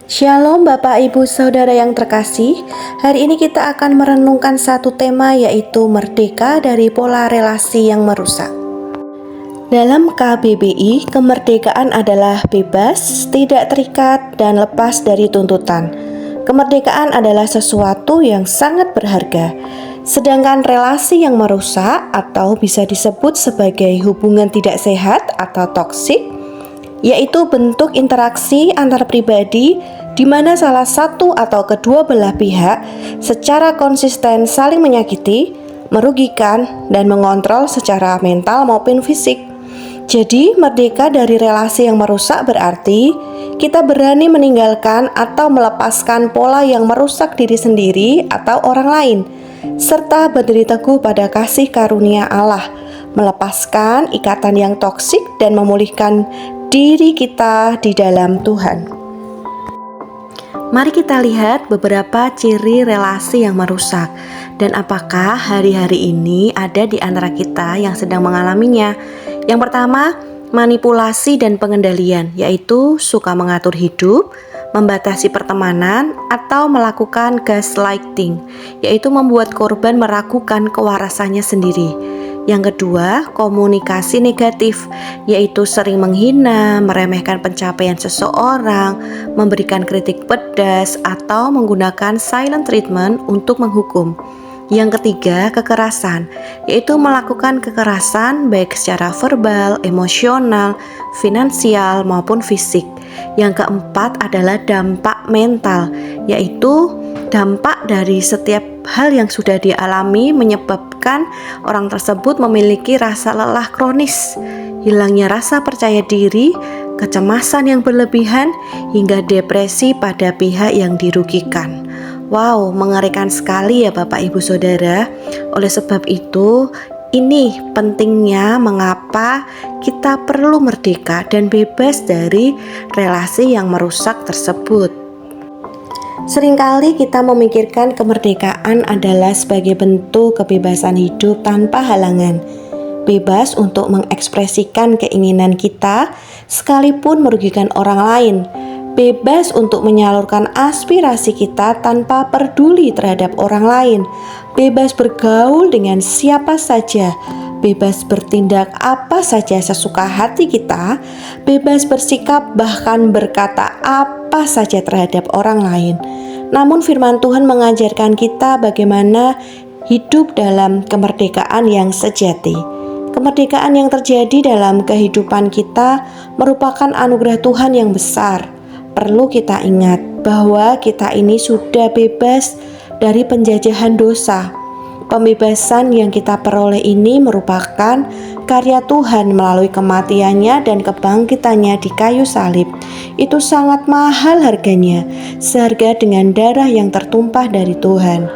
Shalom Bapak Ibu Saudara yang terkasih. Hari ini kita akan merenungkan satu tema, yaitu merdeka dari pola relasi yang merusak. Dalam KBBI, kemerdekaan adalah bebas, tidak terikat, dan lepas dari tuntutan. Kemerdekaan adalah sesuatu yang sangat berharga. Sedangkan relasi yang merusak atau bisa disebut sebagai hubungan tidak sehat atau toksik, yaitu bentuk interaksi antar pribadi di mana salah satu atau kedua belah pihak secara konsisten saling menyakiti, merugikan, dan mengontrol secara mental maupun fisik. Jadi, merdeka dari relasi yang merusak berarti kita berani meninggalkan atau melepaskan pola yang merusak diri sendiri atau orang lain, serta berdiri teguh pada kasih karunia Allah, melepaskan ikatan yang toksik dan memulihkan diri kita di dalam Tuhan. Mari kita lihat beberapa ciri relasi yang merusak, dan apakah hari-hari ini ada di antara kita yang sedang mengalaminya. Yang pertama, manipulasi dan pengendalian, yaitu suka mengatur hidup, membatasi pertemanan, atau melakukan gaslighting, yaitu membuat korban meragukan kewarasannya sendiri. Yang kedua, komunikasi negatif, yaitu sering menghina, meremehkan pencapaian seseorang, memberikan kritik pedas, atau menggunakan silent treatment untuk menghukum. Yang ketiga, kekerasan, yaitu melakukan kekerasan baik secara verbal, emosional, finansial, maupun fisik. Yang keempat adalah dampak mental, yaitu dampak dari setiap hal yang sudah dialami menyebabkan orang tersebut memiliki rasa lelah kronis, hilangnya rasa percaya diri, kecemasan yang berlebihan, hingga depresi pada pihak yang dirugikan. Wow, mengerikan sekali ya Bapak Ibu Saudara. Oleh sebab itu, ini pentingnya mengapa kita perlu merdeka dan bebas dari relasi yang merusak tersebut. Seringkali kita memikirkan kemerdekaan adalah sebagai bentuk kebebasan hidup tanpa halangan, bebas untuk mengekspresikan keinginan kita sekalipun merugikan orang lain, bebas untuk menyalurkan aspirasi kita tanpa peduli terhadap orang lain, bebas bergaul dengan siapa saja, bebas bertindak apa saja sesuka hati kita, bebas bersikap bahkan berkata apa saja terhadap orang lain. Namun firman Tuhan mengajarkan kita bagaimana hidup dalam kemerdekaan yang sejati. Kemerdekaan yang terjadi dalam kehidupan kita merupakan anugerah Tuhan yang besar. Perlu kita ingat bahwa kita ini sudah bebas dari penjajahan dosa. Pembebasan yang kita peroleh ini merupakan karya Tuhan melalui kematiannya dan kebangkitannya di kayu salib. Itu sangat mahal harganya, seharga dengan darah yang tertumpah dari Tuhan.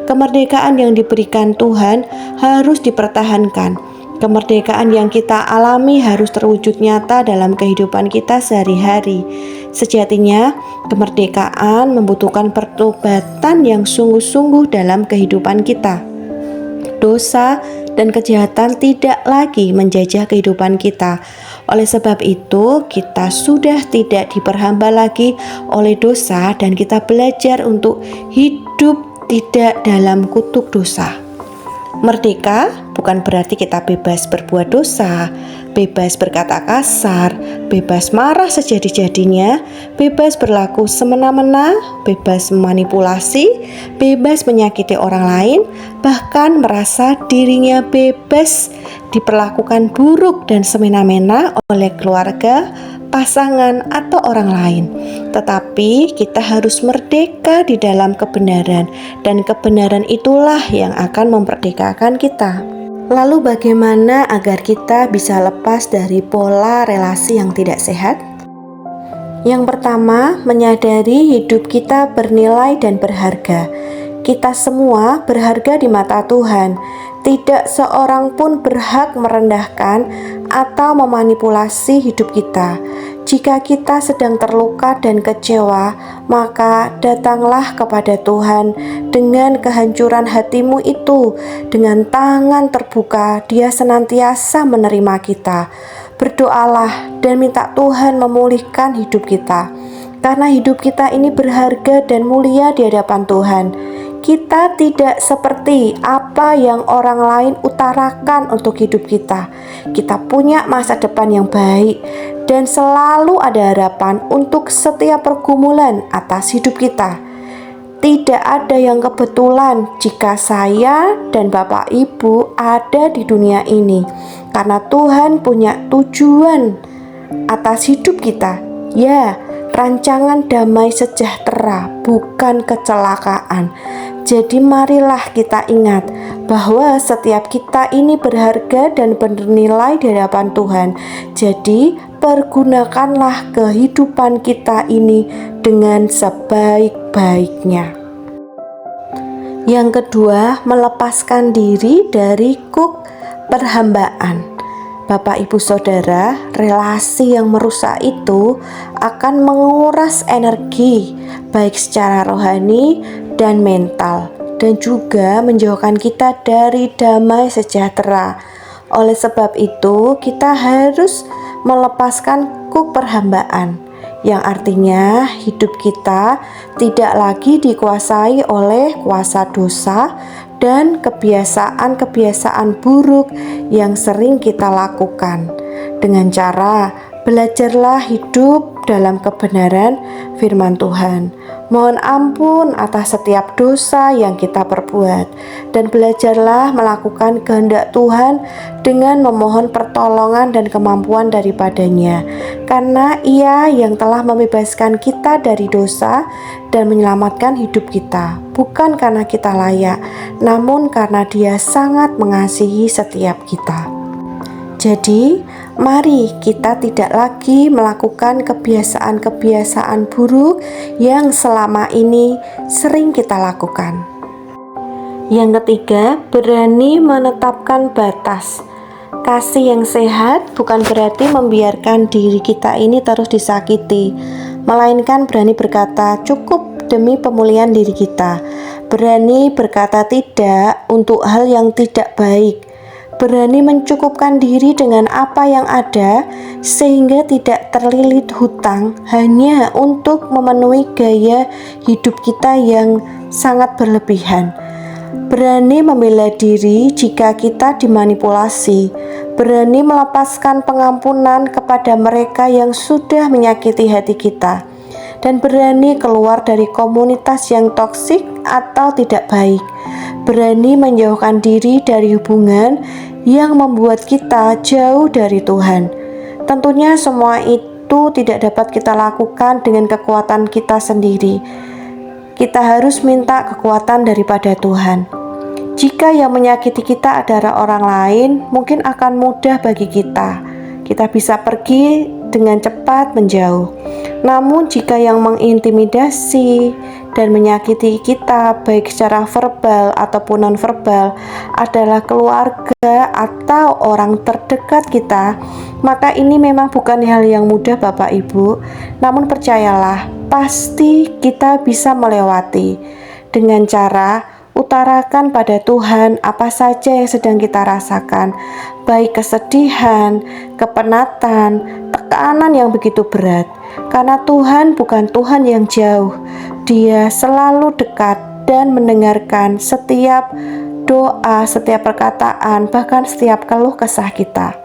Kemerdekaan yang diberikan Tuhan harus dipertahankan. Kemerdekaan yang kita alami harus terwujud nyata dalam kehidupan kita sehari-hari. Sejatinya, kemerdekaan membutuhkan pertobatan yang sungguh-sungguh dalam kehidupan kita. Dosa dan kejahatan tidak lagi menjajah kehidupan kita. Oleh sebab itu, kita sudah tidak diperhamba lagi oleh dosa dan kita belajar untuk hidup tidak dalam kutuk dosa. Merdeka bukan berarti kita bebas berbuat dosa, bebas berkata kasar, bebas marah sejadi-jadinya, bebas berlaku semena-mena, bebas memanipulasi, bebas menyakiti orang lain, bahkan merasa dirinya bebas diperlakukan buruk dan semena-mena oleh keluarga, pasangan, atau orang lain. Tetapi kita harus merdeka di dalam kebenaran, dan kebenaran itulah yang akan memperdekakan kita. Lalu bagaimana agar kita bisa lepas dari pola relasi yang tidak sehat? Yang pertama, menyadari hidup kita bernilai dan berharga. Kita semua berharga di mata Tuhan. Tidak seorang pun berhak merendahkan atau memanipulasi hidup kita. Jika kita sedang terluka dan kecewa, maka datanglah kepada Tuhan dengan kehancuran hatimu itu. Dengan tangan terbuka, Dia senantiasa menerima kita. Berdoalah dan minta Tuhan memulihkan hidup kita. karena hidup kita ini berharga dan mulia di hadapan Tuhan. Kita tidak seperti apa yang orang lain utarakan untuk hidup kita. Kita punya masa depan yang baik dan selalu ada harapan untuk setiap pergumulan atas hidup kita. Tidak ada yang kebetulan jika saya dan Bapak Ibu ada di dunia ini, karena Tuhan punya tujuan atas hidup kita. Ya, rancangan damai sejahtera, bukan kecelakaan. Jadi marilah kita ingat bahwa setiap kita ini berharga dan bernilai di hadapan Tuhan. Jadi pergunakanlah kehidupan kita ini dengan sebaik-baiknya. Yang kedua, melepaskan diri dari kuk perhambaan. Bapak Ibu Saudara, relasi yang merusak itu akan menguras energi baik secara rohani dan mental, dan juga menjauhkan kita dari damai sejahtera. Oleh sebab itu, kita harus melepaskan kuk perhambaan, yang artinya hidup kita tidak lagi dikuasai oleh kuasa dosa dan kebiasaan-kebiasaan buruk yang sering kita lakukan. Dengan cara belajarlah hidup dalam kebenaran firman Tuhan. Mohon ampun atas setiap dosa yang kita perbuat, dan belajarlah melakukan kehendak Tuhan dengan memohon pertolongan dan kemampuan daripadanya, karena Ia yang telah membebaskan kita dari dosa dan menyelamatkan hidup kita, bukan karena kita layak, namun karena Dia sangat mengasihi setiap kita. Jadi, mari kita tidak lagi melakukan kebiasaan-kebiasaan buruk yang selama ini sering kita lakukan. Yang ketiga, berani menetapkan batas. Kasih yang sehat bukan berarti membiarkan diri kita ini terus disakiti, melainkan berani berkata cukup demi pemulihan diri kita. Berani berkata tidak untuk hal yang tidak baik. Berani mencukupkan diri dengan apa yang ada sehingga tidak terlilit hutang hanya untuk memenuhi gaya hidup kita yang sangat berlebihan. Berani membela diri jika kita dimanipulasi. Berani melepaskan pengampunan kepada mereka yang sudah menyakiti hati kita. Dan berani keluar dari komunitas yang toksik atau tidak baik. Berani menjauhkan diri dari hubungan yang membuat kita jauh dari Tuhan. Tentunya semua itu tidak dapat kita lakukan dengan kekuatan kita sendiri. Kita harus minta kekuatan daripada Tuhan. Jika yang menyakiti kita adalah orang lain, mungkin akan mudah bagi kita. Kita bisa pergi dengan cepat menjauh. Namun jika yang mengintimidasi dan menyakiti kita baik secara verbal ataupun non-verbal adalah keluarga atau orang terdekat kita, maka ini memang bukan hal yang mudah Bapak Ibu. Namun percayalah, pasti kita bisa melewati dengan cara utarakan pada Tuhan apa saja yang sedang kita rasakan, baik kesedihan, kepenatan, tekanan yang begitu berat. Karena Tuhan bukan Tuhan yang jauh, Dia selalu dekat dan mendengarkan setiap doa, setiap perkataan, bahkan setiap keluh kesah kita.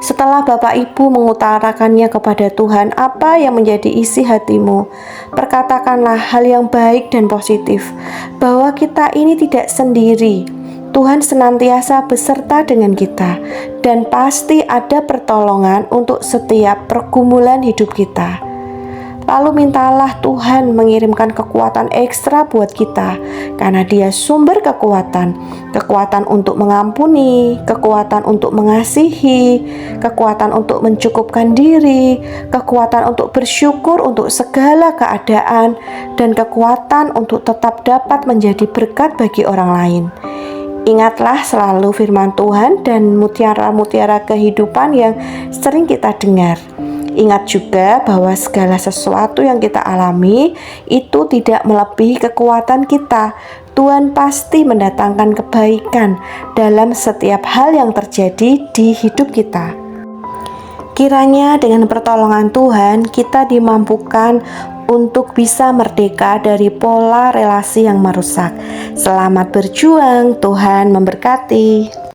Setelah Bapak Ibu mengutarakannya kepada Tuhan apa yang menjadi isi hatimu, perkatakanlah hal yang baik dan positif, bahwa kita ini tidak sendiri. Tuhan senantiasa beserta dengan kita, dan pasti ada pertolongan untuk setiap pergumulan hidup kita. Lalu mintalah Tuhan mengirimkan kekuatan ekstra buat kita, karena Dia sumber kekuatan untuk mengampuni, kekuatan untuk mengasihi, kekuatan untuk mencukupkan diri, kekuatan untuk bersyukur untuk segala keadaan, dan kekuatan untuk tetap dapat menjadi berkat bagi orang lain. Ingatlah selalu firman Tuhan dan mutiara-mutiara kehidupan yang sering kita dengar. Ingat juga bahwa segala sesuatu yang kita alami itu tidak melebihi kekuatan kita. Tuhan pasti mendatangkan kebaikan dalam setiap hal yang terjadi di hidup kita. Kiranya dengan pertolongan Tuhan kita dimampukan untuk bisa merdeka dari pola relasi yang merusak. Selamat berjuang, Tuhan memberkati.